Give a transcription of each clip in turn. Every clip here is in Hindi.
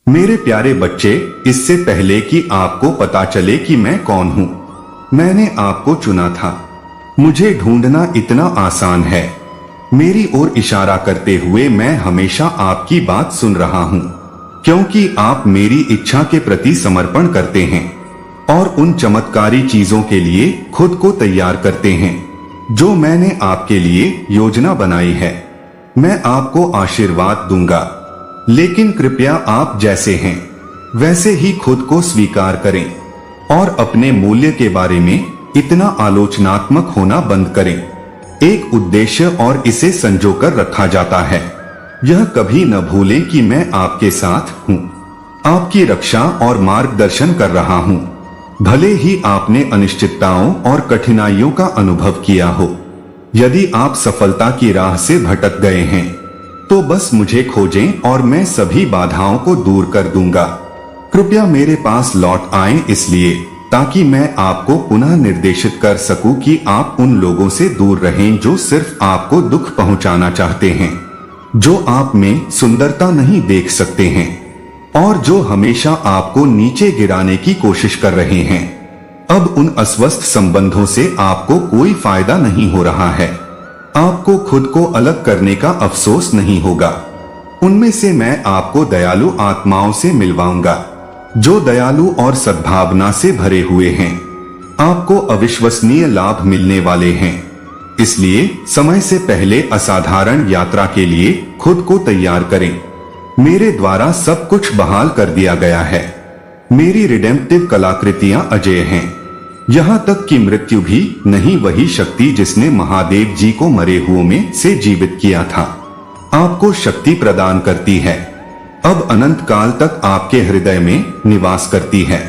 मेरे प्यारे बच्चे, इससे पहले कि आपको पता चले कि मैं कौन हूँ, मैंने आपको चुना था। मुझे ढूंढना इतना आसान है। मेरी ओर इशारा करते हुए मैं हमेशा आपकी बात सुन रहा हूँ, क्योंकि आप मेरी इच्छा के प्रति समर्पण करते हैं और उन चमत्कारी चीजों के लिए खुद को तैयार करते हैं जो मैंने आपके लिए योजना बनाई है। मैं आपको आशीर्वाद दूंगा, लेकिन कृपया आप जैसे हैं वैसे ही खुद को स्वीकार करें और अपने मूल्य के बारे में इतना आलोचनात्मक होना बंद करें। एक उद्देश्य और इसे संजोकर रखा जाता है। यह कभी न भूलें कि मैं आपके साथ हूँ, आपकी रक्षा और मार्गदर्शन कर रहा हूँ। भले ही आपने अनिश्चितताओं और कठिनाइयों का अनुभव किया हो, यदि आप सफलता की राह से भटक गए हैं तो बस मुझे खोजें और मैं सभी बाधाओं को दूर कर दूंगा। कृपया मेरे पास लौट आएं, इसलिए ताकि मैं आपको पुनः निर्देशित कर सकूं कि आप उन लोगों से दूर रहें जो सिर्फ आपको दुख पहुंचाना चाहते हैं, जो आप में सुंदरता नहीं देख सकते हैं और जो हमेशा आपको नीचे गिराने की कोशिश कर रहे हैं। अब उन अस्वस्थ संबंधों से आपको कोई फायदा नहीं हो रहा है। आपको खुद को अलग करने का अफसोस नहीं होगा। उनमें से मैं आपको दयालु आत्माओं से मिलवाऊंगा जो दयालु और सद्भावना से भरे हुए हैं। आपको अविश्वसनीय लाभ मिलने वाले हैं, इसलिए समय से पहले असाधारण यात्रा के लिए खुद को तैयार करें। मेरे द्वारा सब कुछ बहाल कर दिया गया है। मेरी रिडेम्पटिव कलाकृतियां अजेय हैं। यहाँ तक कि मृत्यु भी नहीं वही शक्ति जिसने महादेव जी को मरे हुओं में से जीवित किया था, आपको शक्ति प्रदान करती है। अब अनंत काल तक आपके हृदय में निवास करती है।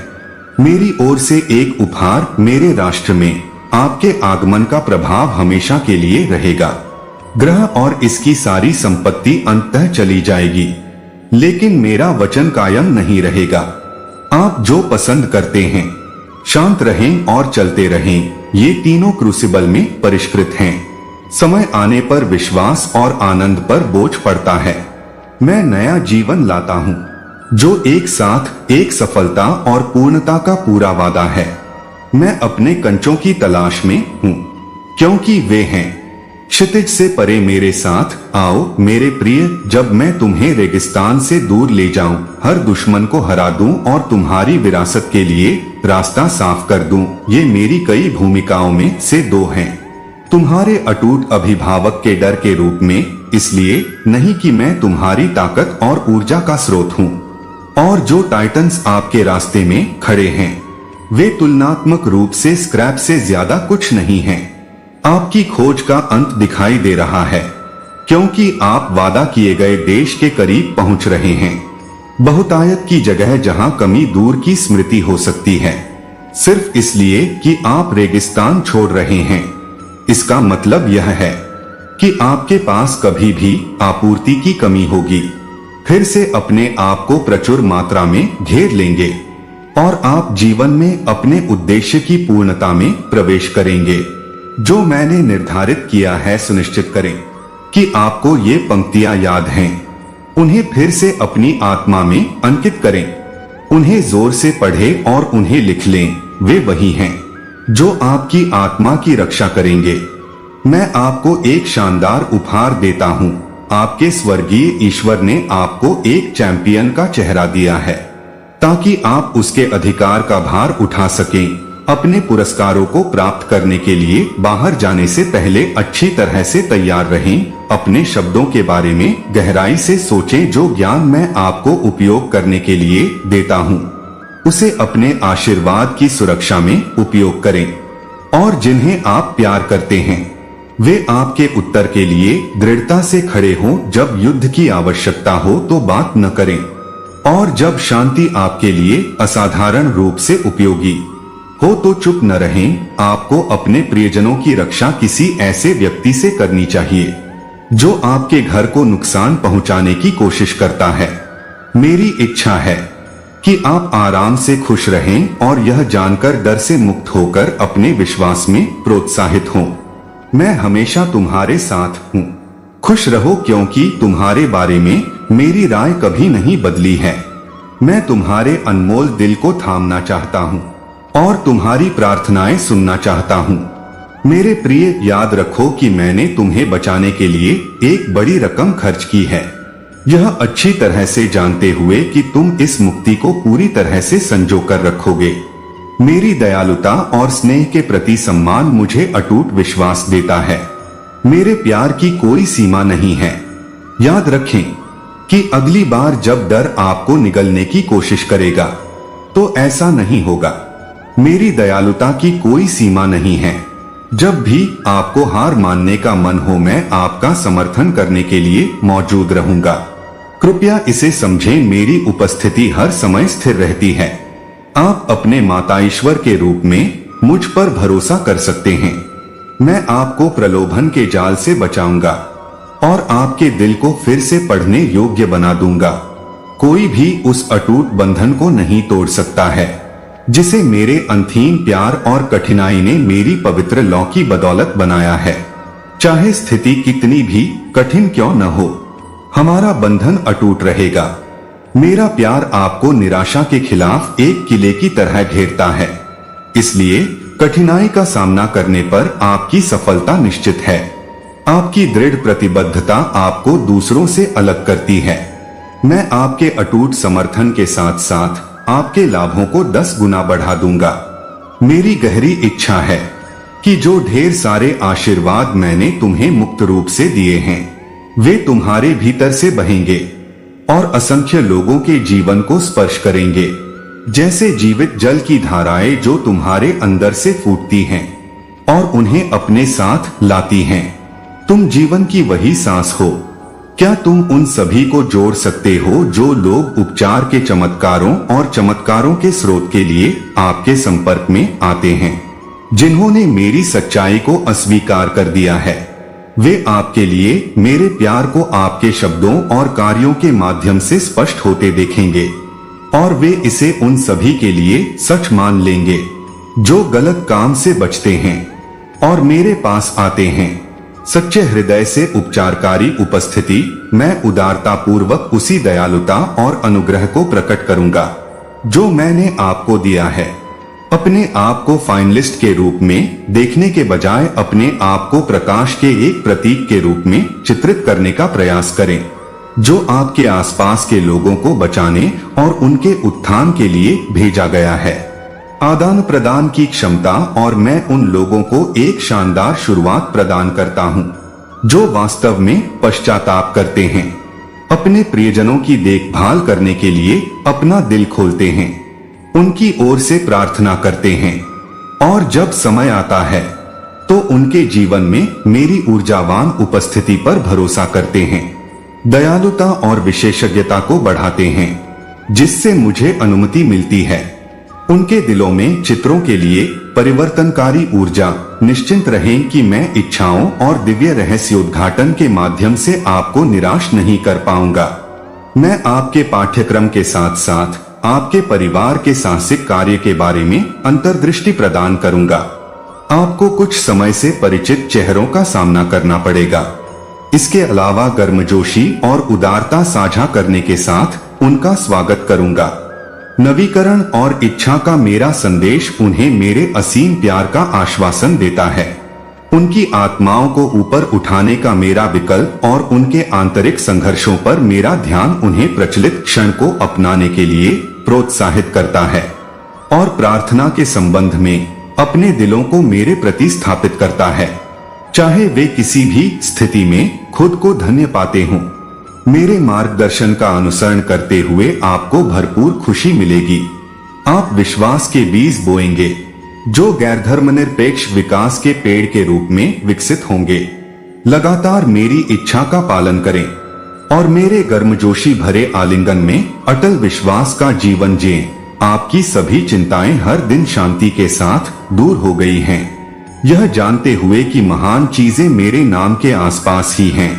मेरी ओर से एक उपहार, मेरे राष्ट्र में आपके आगमन का प्रभाव हमेशा के लिए रहेगा। ग्रह और इसकी सारी संपत्ति अंततः चली जाएगी, लेकिन मेरा वचन कायम नहीं रहेगा। आप जो पसंद करते हैं, शांत रहें और चलते रहें, ये तीनों क्रूसिबल में परिष्कृत हैं। समय आने पर विश्वास और आनंद पर बोझ पड़ता है। मैं नया जीवन लाता हूँ जो एक साथ एक सफलता और पूर्णता का पूरा वादा है। मैं अपने कंचों की तलाश में हूँ, क्योंकि वे हैं। क्षितिज से परे मेरे साथ आओ मेरे प्रिय, जब मैं तुम्हें रेगिस्तान से दूर ले जाऊं, हर दुश्मन को हरा दूं और तुम्हारी विरासत के लिए रास्ता साफ कर दूं। ये मेरी कई भूमिकाओं में से दो हैं। तुम्हारे अटूट अभिभावक के डर के रूप में, इसलिए नहीं कि मैं तुम्हारी ताकत और ऊर्जा का स्रोत हूँ। और जो टाइटन्स आपके रास्ते में खड़े हैं, वे तुलनात्मक रूप से स्क्रैप से ज्यादा कुछ नहीं हैं। आपकी खोज का अंत दिखाई दे रहा है, क्योंकि आप वादा किए गए देश के करीब पहुंच रहे हैं। बहुतायत की जगह जहां कमी दूर की स्मृति हो सकती है, सिर्फ इसलिए कि आप रेगिस्तान छोड़ रहे हैं। इसका मतलब यह है कि आपके पास कभी भी आपूर्ति की कमी होगी। फिर से अपने आप को प्रचुर मात्रा में घेर लेंगे और आप जीवन में अपने उद्देश्य की पूर्णता में प्रवेश करेंगे जो मैंने निर्धारित किया है। सुनिश्चित करें कि आपको ये पंक्तियां याद हैं। उन्हें फिर से अपनी आत्मा में अंकित करें, उन्हें जोर से पढ़ें और उन्हें लिख लें। वे वही हैं जो आपकी आत्मा की रक्षा करेंगे। मैं आपको एक शानदार उपहार देता हूँ। आपके स्वर्गीय ईश्वर ने आपको एक चैंपियन का चेहरा दिया है, ताकि आप उसके अधिकार का भार उठा सकें। अपने पुरस्कारों को प्राप्त करने के लिए बाहर जाने से पहले अच्छी तरह से तैयार रहें। अपने शब्दों के बारे में गहराई से सोचें। जो ज्ञान मैं आपको उपयोग करने के लिए देता हूँ, उसे अपने आशीर्वाद की सुरक्षा में उपयोग करें। और जिन्हें आप प्यार करते हैं, वे आपके उत्तर के लिए दृढ़ता से खड़े हों। जब युद्ध की आवश्यकता हो तो बात न करें, और जब शांति आपके लिए असाधारण रूप से उपयोगी हो तो चुप न रहें। आपको अपने प्रियजनों की रक्षा किसी ऐसे व्यक्ति से करनी चाहिए जो आपके घर को नुकसान पहुंचाने की कोशिश करता है। मेरी इच्छा है कि आप आराम से खुश रहें और यह जानकर डर से मुक्त होकर अपने विश्वास में प्रोत्साहित हों। मैं हमेशा तुम्हारे साथ हूँ। खुश रहो, क्योंकि तुम्हारे बारे में मेरी राय कभी नहीं बदली है। मैं तुम्हारे अनमोल दिल को थामना चाहता हूँ और तुम्हारी प्रार्थनाएं सुनना चाहता हूँ। मेरे प्रिय, याद रखो कि मैंने तुम्हें बचाने के लिए एक बड़ी रकम खर्च की है, यह अच्छी तरह से जानते हुए कि तुम इस मुक्ति को पूरी तरह से संजो कर रखोगे। मेरी दयालुता और स्नेह के प्रति सम्मान मुझे अटूट विश्वास देता है। मेरे प्यार की कोई सीमा नहीं है। याद रखें कि अगली बार जब डर आपको निगलने की कोशिश करेगा तो ऐसा नहीं होगा। मेरी दयालुता की कोई सीमा नहीं है। जब भी आपको हार मानने का मन हो, मैं आपका समर्थन करने के लिए मौजूद रहूंगा। कृपया इसे समझें, मेरी उपस्थिति हर समय स्थिर रहती है। आप अपने माता ईश्वर के रूप में मुझ पर भरोसा कर सकते हैं। मैं आपको प्रलोभन के जाल से बचाऊंगा और आपके दिल को फिर से पढ़ने योग्य बना दूंगा। कोई भी उस अटूट बंधन को नहीं तोड़ सकता है जिसे मेरे अनथीम प्यार और कठिनाई ने मेरी पवित्र लौ की बदौलत बनाया है। चाहे स्थिति कितनी भी कठिन क्यों न हो, हमारा बंधन अटूट रहेगा। मेरा प्यार आपको निराशा के खिलाफ एक किले की तरह घेरता है, इसलिए कठिनाई का सामना करने पर आपकी सफलता निश्चित है। आपकी दृढ़ प्रतिबद्धता आपको दूसरों से अलग करती है। मैं आपके अटूट समर्थन के साथ साथ आपके लाभों को 10 गुना बढ़ा दूंगा। मेरी गहरी इच्छा है कि जो ढेर सारे आशीर्वाद मैंने तुम्हें मुक्त रूप से दिए हैं, वे तुम्हारे भीतर से बहेंगे और असंख्य लोगों के जीवन को स्पर्श करेंगे, जैसे जीवित जल की धाराएं जो तुम्हारे अंदर से फूटती हैं और उन्हें अपने साथ लाती हैं। तुम जीवन की वही सांस हो। क्या तुम उन सभी को जोड़ सकते हो जो लोग उपचार के चमत्कारों और चमत्कारों के स्रोत के लिए आपके संपर्क में आते हैं, जिन्होंने मेरी सच्चाई को अस्वीकार कर दिया है? वे आपके लिए मेरे प्यार को आपके शब्दों और कार्यों के माध्यम से स्पष्ट होते देखेंगे और वे इसे उन सभी के लिए सच मान लेंगे जो गलत काम से बचते हैं और मेरे पास आते हैं। सच्चे हृदय से उपचारकारी उपस्थिति, मैं उदारता पूर्वक उसी दयालुता और अनुग्रह को प्रकट करूंगा जो मैंने आपको दिया है। अपने आप को फाइनलिस्ट के रूप में देखने के बजाय अपने आप को प्रकाश के एक प्रतीक के रूप में चित्रित करने का प्रयास करें, जो आपके आसपास के लोगों को बचाने और उनके उत्थान के लिए भेजा गया है। आदान प्रदान की क्षमता, और मैं उन लोगों को एक शानदार शुरुआत प्रदान करता हूं जो वास्तव में पश्चाताप करते हैं, अपने प्रियजनों की देखभाल करने के लिए अपना दिल खोलते हैं, उनकी ओर से प्रार्थना करते हैं और जब समय आता है तो उनके जीवन में मेरी ऊर्जावान उपस्थिति पर भरोसा करते हैं, दयालुता और विशेषज्ञता को बढ़ाते हैं जिससे मुझे अनुमति मिलती है। उनके दिलों में चित्रों के लिए परिवर्तनकारी ऊर्जा। निश्चिंत रहें कि मैं इच्छाओं और दिव्य रहस्योद्घाटन के माध्यम से आपको निराश नहीं कर पाऊंगा। मैं आपके पाठ्यक्रम के साथ साथ आपके परिवार के साहसिक कार्य के बारे में अंतर्दृष्टि प्रदान करूंगा। आपको कुछ समय से परिचित चेहरों का सामना करना पड़ेगा। इसके अलावा गर्मजोशी और उदारता साझा करने के साथ उनका स्वागत करूंगा। नवीकरण और इच्छा का मेरा संदेश उन्हें मेरे असीम प्यार का आश्वासन देता है। उनकी आत्माओं को ऊपर उठाने का मेरा विकल्प और उनके आंतरिक संघर्षों पर मेरा ध्यान उन्हें प्रचलित क्षण को अपनाने के लिए प्रोत्साहित करता है और प्रार्थना के संबंध में अपने दिलों को मेरे प्रति स्थापित करता है, चाहे वे किसी भी स्थिति में खुद को धन्य पाते हों। मेरे मार्गदर्शन का अनुसरण करते हुए आपको भरपूर खुशी मिलेगी। आप विश्वास के बीज बोएंगे जो गैर धर्मनिरपेक्ष विकास के पेड़ के रूप में विकसित होंगे। लगातार मेरी इच्छा का पालन करें और मेरे गर्मजोशी भरे आलिंगन में अटल विश्वास का जीवन जिएं। आपकी सभी चिंताएं हर दिन शांति के साथ दूर हो गई हैं, यह जानते हुए कि महान चीजें मेरे नाम के आसपास ही हैं।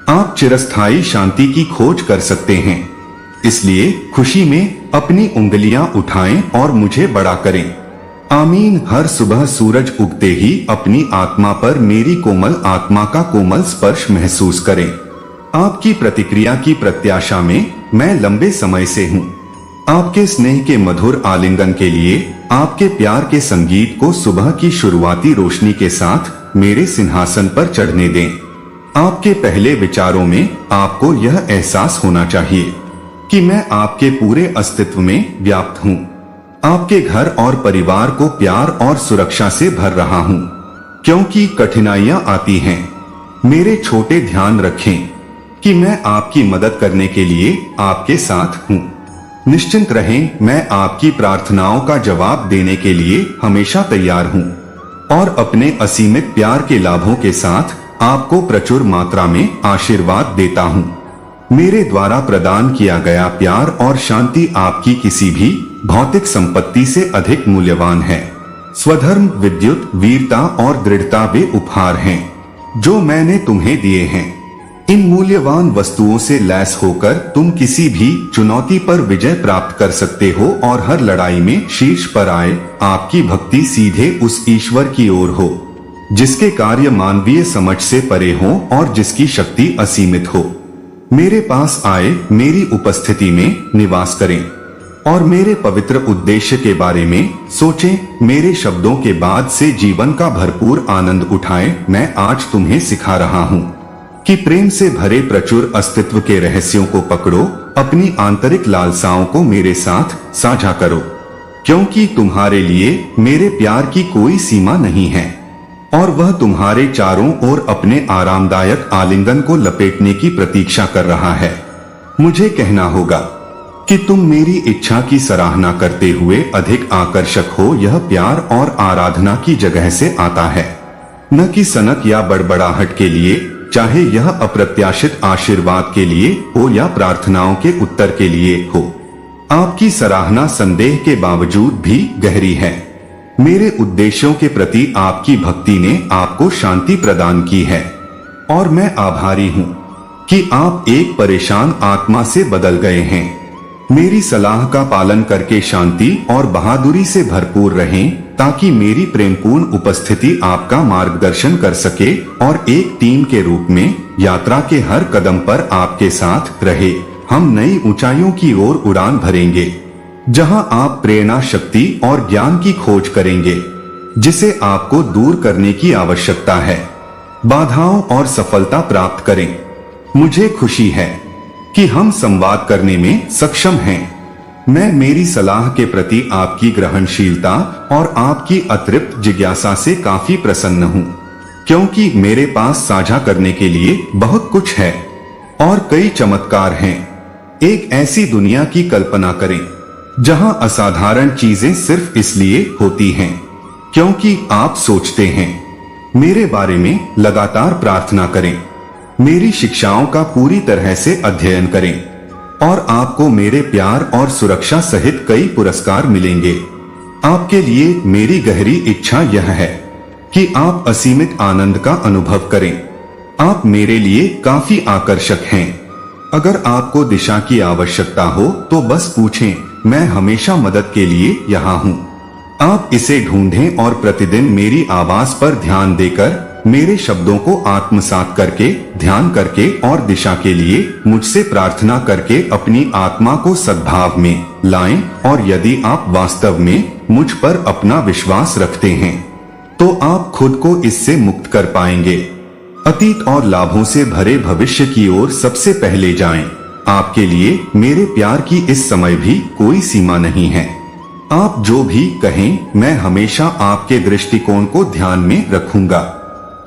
आप चिरस्थायी शांति की खोज कर सकते हैं, इसलिए खुशी में अपनी उंगलियां उठाएं और मुझे बड़ा करें। आमीन। हर सुबह सूरज उगते ही अपनी आत्मा पर मेरी कोमल आत्मा का कोमल स्पर्श महसूस करें। आपकी प्रतिक्रिया की प्रत्याशा में मैं लंबे समय से हूँ। आपके स्नेह के मधुर आलिंगन के लिए, आपके प्यार के संगीत को सुबह की शुरुआती रोशनी के साथ मेरे सिंहासन पर चढ़ने दें। आपके पहले विचारों में आपको यह एहसास होना चाहिए कि मैं आपके पूरे अस्तित्व में व्याप्त हूँ। आपके घर और परिवार को प्यार और सुरक्षा से भर रहा हूँ। क्योंकि कठिनाइयां आती हैं, मेरे छोटे ध्यान रखें कि मैं आपकी मदद करने के लिए आपके साथ हूँ। निश्चिंत रहें, मैं आपकी प्रार्थनाओं का जवाब देने के लिए हमेशा तैयार हूँ और अपने असीमित प्यार के लाभों के साथ आपको प्रचुर मात्रा में आशीर्वाद देता हूँ। मेरे द्वारा प्रदान किया गया प्यार और शांति आपकी किसी भी भौतिक संपत्ति से अधिक मूल्यवान है। स्वधर्म, विद्युत, वीरता और दृढ़ता वे उपहार हैं जो मैंने तुम्हें दिए हैं। इन मूल्यवान वस्तुओं से लैस होकर तुम किसी भी चुनौती पर विजय प्राप्त कर सकते हो और हर लड़ाई में शीर्ष पर आए। आपकी भक्ति सीधे उस ईश्वर की ओर हो जिसके कार्य मानवीय समझ से परे हो और जिसकी शक्ति असीमित हो। मेरे पास आए, मेरी उपस्थिति में निवास करें और मेरे पवित्र उद्देश्य के बारे में सोचें। मेरे शब्दों के बाद से जीवन का भरपूर आनंद उठाएं। मैं आज तुम्हें सिखा रहा हूँ कि प्रेम से भरे प्रचुर अस्तित्व के रहस्यों को पकड़ो, अपनी आंतरिक लालसाओं को मेरे साथ साझा करो, क्योंकि तुम्हारे लिए मेरे प्यार की कोई सीमा नहीं है और वह तुम्हारे चारों ओर अपने आरामदायक आलिंगन को लपेटने की प्रतीक्षा कर रहा है। मुझे कहना होगा कि तुम मेरी इच्छा की सराहना करते हुए अधिक आकर्षक हो। यह प्यार और आराधना की जगह से आता है, न कि सनक या बड़बड़ाहट के लिए, चाहे यह अप्रत्याशित आशीर्वाद के लिए हो या प्रार्थनाओं के उत्तर के लिए हो। आपकी सराहना संदेह के बावजूद भी गहरी है। मेरे उद्देश्यों के प्रति आपकी भक्ति ने आपको शांति प्रदान की है और मैं आभारी हूँ कि आप एक परेशान आत्मा से बदल गए हैं। मेरी सलाह का पालन करके शांति और बहादुरी से भरपूर रहें ताकि मेरी प्रेमपूर्ण उपस्थिति आपका मार्गदर्शन कर सके और एक टीम के रूप में यात्रा के हर कदम पर आपके साथ रहे। हम नई ऊंचाइयों की ओर उड़ान भरेंगे जहां आप प्रेरणा, शक्ति और ज्ञान की खोज करेंगे जिसे आपको दूर करने की आवश्यकता है। बाधाओं और सफलता प्राप्त करें। मुझे खुशी है कि हम संवाद करने में सक्षम हैं। मैं मेरी सलाह के प्रति आपकी ग्रहणशीलता और आपकी अतृप्त जिज्ञासा से काफी प्रसन्न हूँ, क्योंकि मेरे पास साझा करने के लिए बहुत कुछ है और कई चमत्कार हैं। एक ऐसी दुनिया की कल्पना करें जहां असाधारण चीजें सिर्फ इसलिए होती हैं क्योंकि आप सोचते हैं। मेरे बारे में लगातार प्रार्थना करें, मेरी शिक्षाओं का पूरी तरह से अध्ययन करें और आपको मेरे प्यार और सुरक्षा सहित कई पुरस्कार मिलेंगे। आपके लिए मेरी गहरी इच्छा यह है कि आप असीमित आनंद का अनुभव करें। आप मेरे लिए काफी आकर्षक हैं। अगर आपको दिशा की आवश्यकता हो तो बस पूछें, मैं हमेशा मदद के लिए यहाँ हूँ। आप इसे ढूंढें और प्रतिदिन मेरी आवाज पर ध्यान देकर, मेरे शब्दों को आत्मसात करके, ध्यान करके और दिशा के लिए मुझसे प्रार्थना करके अपनी आत्मा को सद्भाव में लाएं। और यदि आप वास्तव में मुझ पर अपना विश्वास रखते हैं तो आप खुद को इससे मुक्त कर पाएंगे। अतीत और लाभों से भरे भविष्य की ओर सबसे पहले जाएं। आपके लिए मेरे प्यार की इस समय भी कोई सीमा नहीं है। आप जो भी कहें, मैं हमेशा आपके दृष्टिकोण को ध्यान में रखूंगा।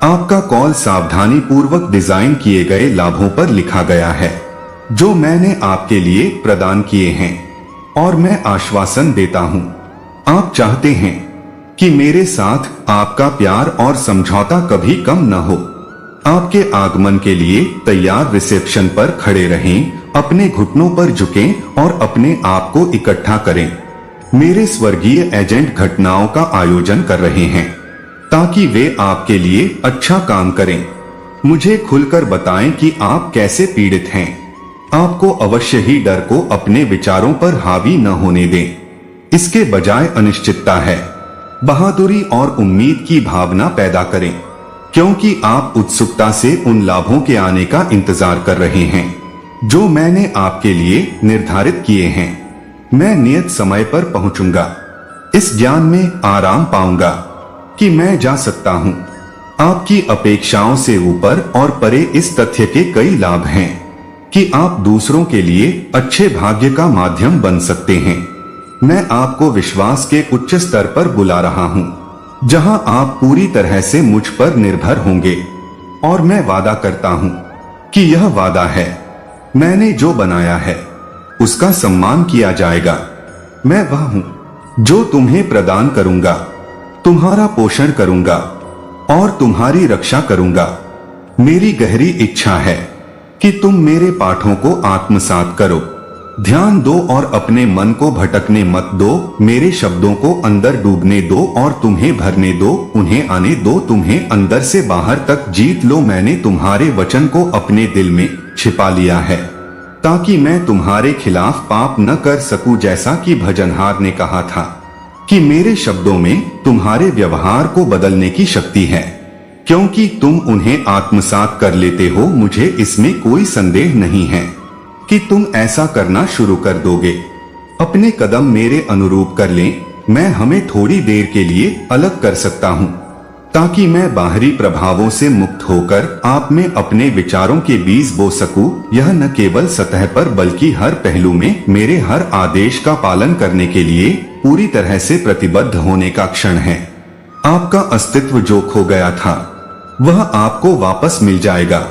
आपका कॉल सावधानी पूर्वक डिजाइन किए गए लाभों पर लिखा गया है जो मैंने आपके लिए प्रदान किए हैं, और मैं आश्वासन देता हूं, आप चाहते हैं कि मेरे साथ आपका प्यार और समझौता कभी कम न हो। आपके आगमन के लिए तैयार रिसेप्शन पर खड़े रहें, अपने घुटनों पर झुकें और अपने आप को इकट्ठा करें। मेरे स्वर्गीय एजेंट घटनाओं का आयोजन कर रहे हैं ताकि वे आपके लिए अच्छा काम करें। मुझे खुलकर बताएं कि आप कैसे पीड़ित हैं। आपको अवश्य ही डर को अपने विचारों पर हावी न होने दें। इसके बजाय अनिश्चितता है, बहादुरी और उम्मीद की भावना पैदा करें, क्योंकि आप उत्सुकता से उन लाभों के आने का इंतजार कर रहे हैं जो मैंने आपके लिए निर्धारित किए हैं। मैं नियत समय पर पहुंचूंगा। इस ज्ञान में आराम पाऊंगा कि मैं जा सकता हूं। आपकी अपेक्षाओं से ऊपर और परे इस तथ्य के कई लाभ हैं कि आप दूसरों के लिए अच्छे भाग्य का माध्यम बन सकते हैं। मैं आपको विश्वास के उच्च स्तर पर बुला रहा हूं, जहां आप पूरी तरह से मुझ पर निर्भर होंगे। और मैं वादा करता हूं कि यह वादा है, मैंने जो बनाया है उसका सम्मान किया जाएगा। मैं वह हूं जो तुम्हें प्रदान करूंगा, तुम्हारा पोषण करूंगा और तुम्हारी रक्षा करूंगा। मेरी गहरी इच्छा है कि तुम मेरे पाठों को आत्मसात करो, ध्यान दो और अपने मन को भटकने मत दो। मेरे शब्दों को अंदर डूबने दो और तुम्हें भरने दो, उन्हें आने दो, तुम्हें अंदर से बाहर तक जीत लो। मैंने तुम्हारे वचन को अपने दिल में छिपा लिया है ताकि मैं तुम्हारे खिलाफ पाप न कर सकूं। जैसा कि भजनहार ने कहा था कि मेरे शब्दों में तुम्हारे व्यवहार को बदलने की शक्ति है, क्योंकि तुम उन्हें आत्मसात कर लेते हो। मुझे इसमें कोई संदेह नहीं है कि तुम ऐसा करना शुरू कर दोगे। अपने कदम मेरे अनुरूप कर लें। मैं हमें थोड़ी देर के लिए अलग कर सकता हूं ताकि मैं बाहरी प्रभावों से मुक्त होकर आप में अपने विचारों के बीज बो सकूं। यह न केवल सतह पर बल्कि हर पहलू में मेरे हर आदेश का पालन करने के लिए पूरी तरह से प्रतिबद्ध होने का क्षण है। आपका अस्तित्व जो खो गया था वह आपको वापस मिल जाएगा।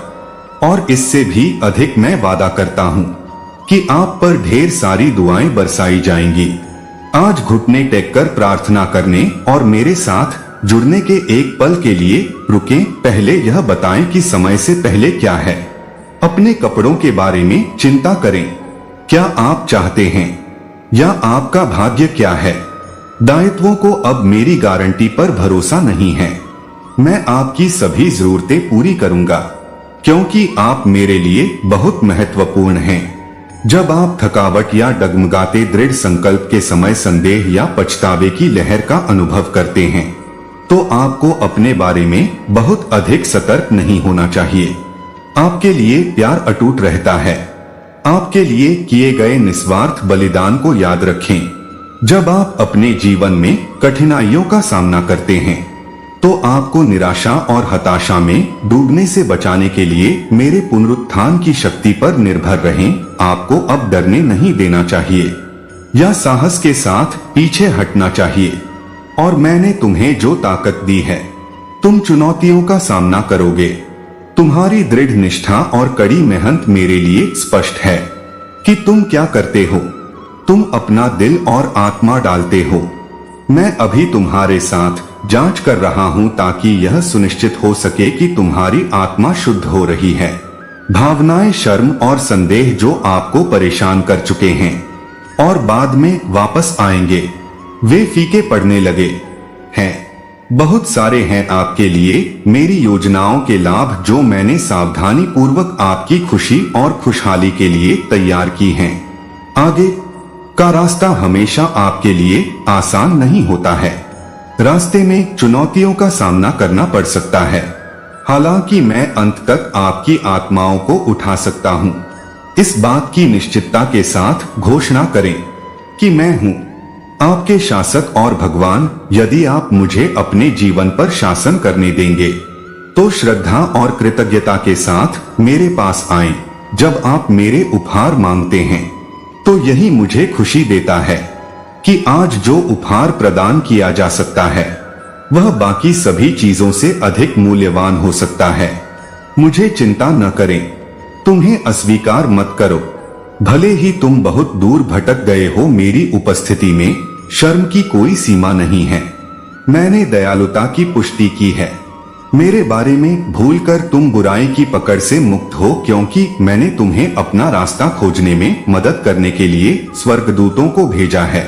और इससे भी अधिक मैं वादा करता हूं कि आप पर ढेर सारी दुआएं बरसाई जाएंगी। आज घुटने टेककर प्रार्थना करने और मेरे साथ जुड़ने के एक पल के लिए रुकें। पहले यह बताएं कि समय से पहले क्या है। अपने कपड़ों के बारे में चिंता करें। क्या आप चाहते हैं या आपका भाग्य क्या है? दायित्वों को अब मेरी गारंटी पर भरोसा नहीं है। मैं आपकी सभी जरूरतें पूरी करूंगा क्योंकि आप मेरे लिए बहुत महत्वपूर्ण हैं। जब आप थकावट या डगमगाते दृढ़ संकल्प के समय संदेह या पछतावे की लहर का अनुभव करते हैं तो आपको अपने बारे में बहुत अधिक सतर्क नहीं होना चाहिए। आपके लिए प्यार अटूट रहता है। आपके लिए किए गए निस्वार्थ बलिदान को याद रखें। जब आप अपने जीवन में कठिनाइयों का सामना करते हैं तो आपको निराशा और हताशा में डूबने से बचाने के लिए मेरे पुनरुत्थान की शक्ति पर निर्भर रहें। आपको अब डरने नहीं देना चाहिए या साहस के साथ पीछे हटना चाहिए। और मैंने तुम्हें जो ताकत दी है, तुम चुनौतियों का सामना करोगे। तुम्हारी दृढ़ निष्ठा और कड़ी मेहनत मेरे लिए स्पष्ट है कि तुम क्या करते हो। तुम अपना दिल और आत्मा डालते हो। मैं अभी तुम्हारे साथ जांच कर रहा हूं ताकि यह सुनिश्चित हो सके कि तुम्हारी आत्मा शुद्ध हो रही है। भावनाएं, शर्म और संदेह जो आपको परेशान कर चुके हैं और बाद में वापस आएंगे, वे फीके पड़ने लगे हैं। बहुत सारे हैं आपके लिए मेरी योजनाओं के लाभ जो मैंने सावधानी पूर्वक आपकी खुशी और खुशहाली के लिए तैयार की हैं। आगे का रास्ता हमेशा आपके लिए आसान नहीं होता है। रास्ते में चुनौतियों का सामना करना पड़ सकता है, हालांकि मैं अंत तक आपकी आत्माओं को उठा सकता हूं। इस बात की निश्चितता के साथ घोषणा करें कि मैं हूं आपके शासक और भगवान। यदि आप मुझे अपने जीवन पर शासन करने देंगे तो श्रद्धा और कृतज्ञता के साथ मेरे पास आएं। जब आप मेरे उपहार मांगते हैं तो यही मुझे खुशी देता है कि आज जो उपहार प्रदान किया जा सकता है वह बाकी सभी चीजों से अधिक मूल्यवान हो सकता है। मुझे चिंता न करें, तुम्हें अस्वीकार मत करो। भले ही तुम बहुत दूर भटक गए हो, मेरी उपस्थिति में शर्म की कोई सीमा नहीं है। मैंने दयालुता की पुष्टि की है। मेरे बारे में भूलकर तुम बुराई की पकड़ से मुक्त हो, क्योंकि मैंने तुम्हें अपना रास्ता खोजने में मदद करने के लिए स्वर्गदूतों को भेजा है।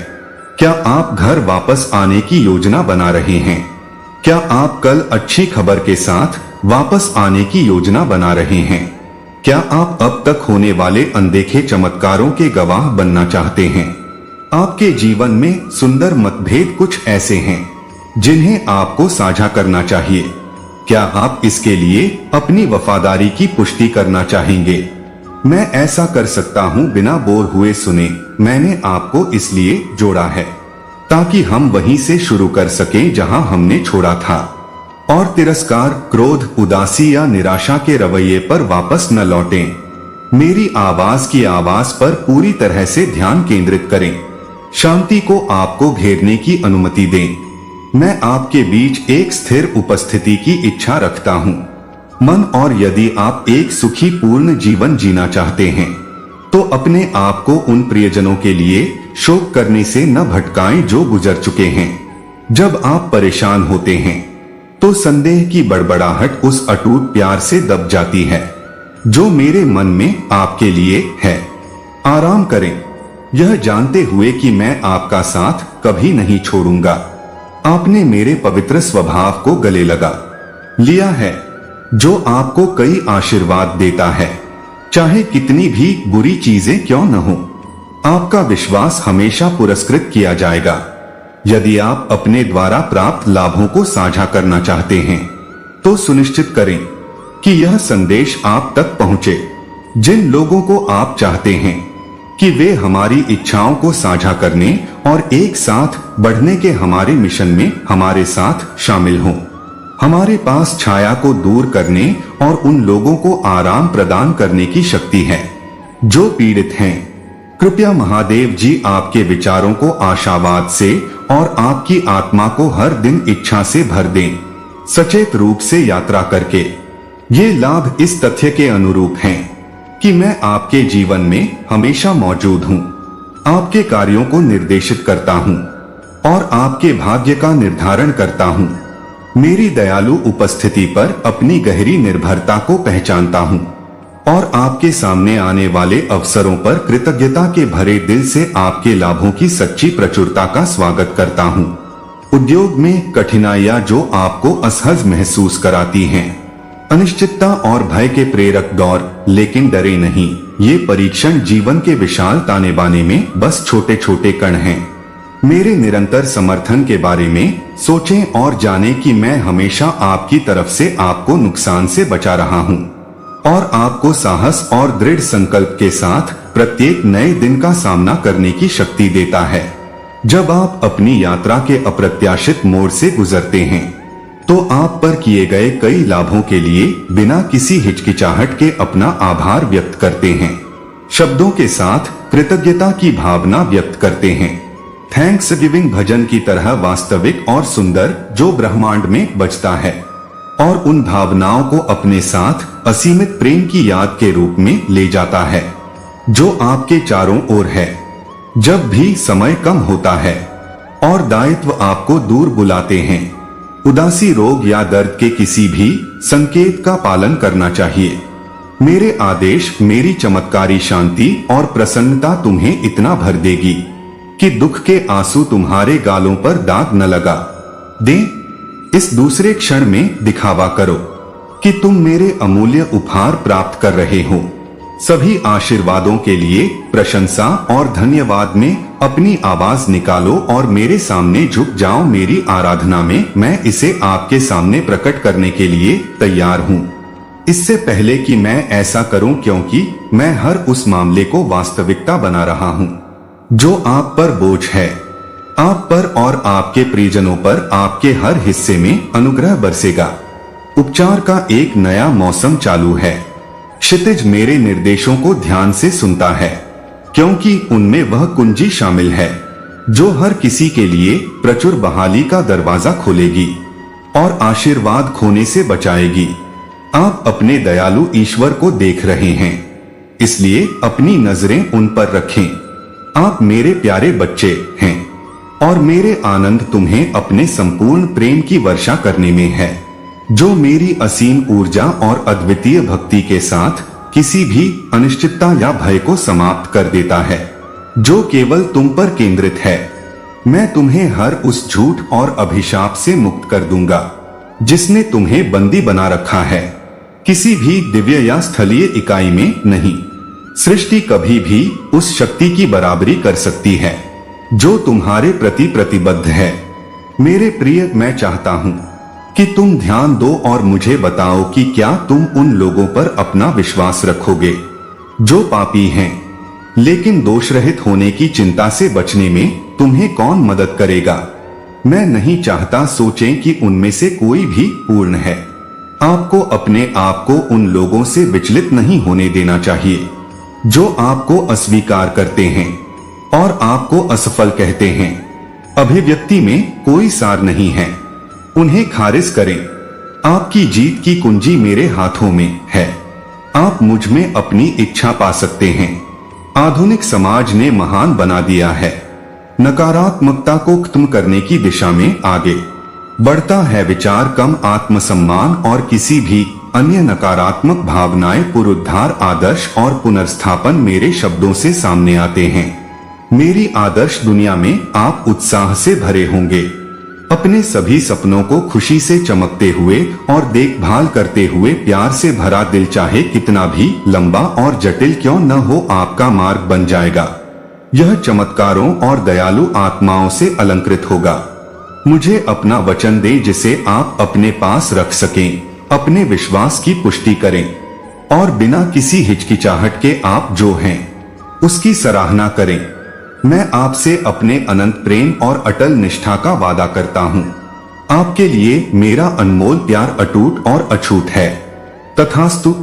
क्या आप घर वापस आने की योजना बना रहे हैं? क्या आप कल अच्छी खबर के साथ वापस आने की योजना बना रहे हैं? क्या आप अब तक होने वाले अनदेखे चमत्कारों के गवाह बनना चाहते हैं? आपके जीवन में सुंदर मतभेद कुछ ऐसे हैं जिन्हें आपको साझा करना चाहिए। क्या आप इसके लिए अपनी वफादारी की पुष्टि करना चाहेंगे? मैं ऐसा कर सकता हूँ बिना बोर हुए सुने। मैंने आपको इसलिए जोड़ा है ताकि हम वहीं से शुरू कर सकें जहां हमने छोड़ा था, और तिरस्कार, क्रोध, उदासी या निराशा के रवैये पर वापस न लौटें। मेरी आवाज की आवाज पर पूरी तरह से ध्यान केंद्रित करें। शांति को आपको घेरने की अनुमति दें। मैं आपके बीच एक स्थिर उपस्थिति की इच्छा रखता हूँ। मन, और यदि आप एक सुखी पूर्ण जीवन जीना चाहते हैं तो अपने आप को उन प्रियजनों के लिए शोक करने से न भटकाएं जो गुजर चुके हैं। जब आप परेशान होते हैं तो संदेह की बड़बड़ाहट उस अटूट प्यार से दब जाती है जो मेरे मन में आपके लिए है। आराम करें, यह जानते हुए कि मैं आपका साथ कभी नहीं छोड़ूंगा। आपने मेरे पवित्र स्वभाव को गले लगा लिया है जो आपको कई आशीर्वाद देता है, चाहे कितनी भी बुरी चीजें क्यों न हो। आपका विश्वास हमेशा पुरस्कृत किया जाएगा। यदि आप अपने द्वारा प्राप्त लाभों को साझा करना चाहते हैं तो सुनिश्चित करें कि यह संदेश आप तक पहुंचे। जिन लोगों को आप चाहते हैं कि वे हमारी इच्छाओं को साझा करने और एक साथ बढ़ने के हमारे मिशन में हमारे साथ शामिल हों। हमारे पास छाया को दूर करने और उन लोगों को आराम प्रदान करने की शक्ति है जो पीड़ित हैं। कृपया महादेव जी आपके विचारों को आशावाद से और आपकी आत्मा को हर दिन इच्छा से भर दें। सचेत रूप से यात्रा करके ये लाभ इस तथ्य के अनुरूप हैं कि मैं आपके जीवन में हमेशा मौजूद हूँ, आपके कार्यों को निर्देशित करता हूँ और आपके भाग्य का निर्धारण करता हूँ। मेरी दयालु उपस्थिति पर अपनी गहरी निर्भरता को पहचानता हूँ और आपके सामने आने वाले अवसरों पर कृतज्ञता के भरे दिल से आपके लाभों की सच्ची प्रचुरता का स्वागत करता हूँ। उद्योग में कठिनाइयां जो आपको असहज महसूस कराती हैं, अनिश्चितता और भय के प्रेरक दौर, लेकिन डरे नहीं। ये परीक्षण जीवन के विशाल ताने बाने में बस छोटे छोटे कण हैं। मेरे निरंतर समर्थन के बारे में सोचें और जानें कि मैं हमेशा आपकी तरफ से आपको नुकसान से बचा रहा हूं और आपको साहस और दृढ़ संकल्प के साथ प्रत्येक नए दिन का सामना करने की शक्ति देता है। जब आप अपनी यात्रा के अप्रत्याशित मोड़ से गुजरते हैं तो आप पर किए गए कई लाभों के लिए बिना किसी हिचकिचाहट के अपना आभार व्यक्त करते हैं। शब्दों के साथ कृतज्ञता की भावना व्यक्त करते हैं। थैंक्स गिविंग भजन की तरह वास्तविक और सुंदर जो ब्रह्मांड में बजता है और उन भावनाओं को अपने साथ असीमित प्रेम की याद के रूप में ले जाता है जो आपके चारों ओर है। जब भी समय कम होता है और दायित्व आपको दूर बुलाते हैं, उदासी, रोग या दर्द के किसी भी संकेत का पालन करना चाहिए। मेरे आदेश, मेरी चमत्कारी शांति और प्रसन्नता तुम्हें इतना भर देगी कि दुख के आंसू तुम्हारे गालों पर दाग न लगा दें। इस दूसरे क्षण में दिखावा करो कि तुम मेरे अमूल्य उपहार प्राप्त कर रहे हो। सभी आशीर्वादों के लिए प्रशंसा और धन्यवाद में अपनी आवाज निकालो और मेरे सामने झुक जाओ। मेरी आराधना में मैं इसे आपके सामने प्रकट करने के लिए तैयार हूँ, इससे पहले कि मैं ऐसा करूं, क्योंकि मैं हर उस मामले को वास्तविकता बना रहा हूं जो आप पर बोझ है। आप पर और आपके परिजनों पर आपके हर हिस्से में अनुग्रह बरसेगा। उपचार का एक नया मौसम चालू है। क्षितिज मेरे निर्देशों को ध्यान से सुनता है, क्योंकि उनमें वह कुंजी शामिल है जो हर किसी के लिए प्रचुर बहाली का दरवाजा खोलेगी और आशीर्वाद खोने से बचाएगी। आप अपने दयालु ईश्वर को देख रहे हैं, इसलिए अपनी नजरें उन पर रखें। आप मेरे प्यारे बच्चे हैं और मेरे आनंद तुम्हें अपने संपूर्ण प्रेम की वर्षा करने में है, जो मेरी असीम ऊर्जा और अद्वितीय भक्ति के साथ किसी भी अनिश्चितता या भय को समाप्त कर देता है जो केवल तुम पर केंद्रित है। मैं तुम्हें हर उस झूठ और अभिशाप से मुक्त कर दूंगा जिसने तुम्हें बंदी बना रखा है। किसी भी दिव्य या स्थलीय इकाई में नहीं। सृष्टि कभी भी उस शक्ति की बराबरी कर सकती है जो तुम्हारे प्रति प्रतिबद्ध है। मेरे प्रिय, मैं चाहता हूँ कि तुम ध्यान दो और मुझे बताओ कि क्या तुम उन लोगों पर अपना विश्वास रखोगे जो पापी हैं। लेकिन दोष रहित होने की चिंता से बचने में तुम्हें कौन मदद करेगा? मैं नहीं चाहता सोचें कि उनमें से कोई भी पूर्ण है। आपको अपने आप को उन लोगों से विचलित नहीं होने देना चाहिए जो आपको अस्वीकार करते हैं और आपको असफल कहते हैं। अभिव्यक्ति में कोई सार नहीं है, उन्हें खारिज करें। आपकी जीत की कुंजी मेरे हाथों में है। आप मुझ में अपनी इच्छा पा सकते हैं। आधुनिक समाज ने महान बना दिया है। नकारात्मकता को खत्म करने की दिशा में आगे बढ़ता है विचार कम आत्मसम्मान और किसी भी अन्य नकारात्मक भावनाएं पुनरुद्धार आदर्श और पुनर्स्थापन मेरे शब्दों से सामने आते हैं। मेरी आदर्श दुनिया में आप उत्साह से भरे होंगे। अपने सभी सपनों को खुशी से चमकते हुए और देखभाल करते हुए प्यार से भरा दिल चाहे कितना भी लंबा और जटिल क्यों न हो आपका मार्ग बन जाएगा। यह चमत्कारों और दयालु आत्माओं से अलंकृत होगा। मुझे अपना वचन दे जिसे आप अपने पास रख सकें। अपने विश्वास की पुष्टि करें और बिना किसी हिचकिचाहट के आप जो हैं उसकी सराहना करें। मैं आपसे अपने अनंत प्रेम और अटल निष्ठा का वादा करता हूँ। आपके लिए मेरा अनमोल प्यार अटूट और अछूट है। तथास्तु।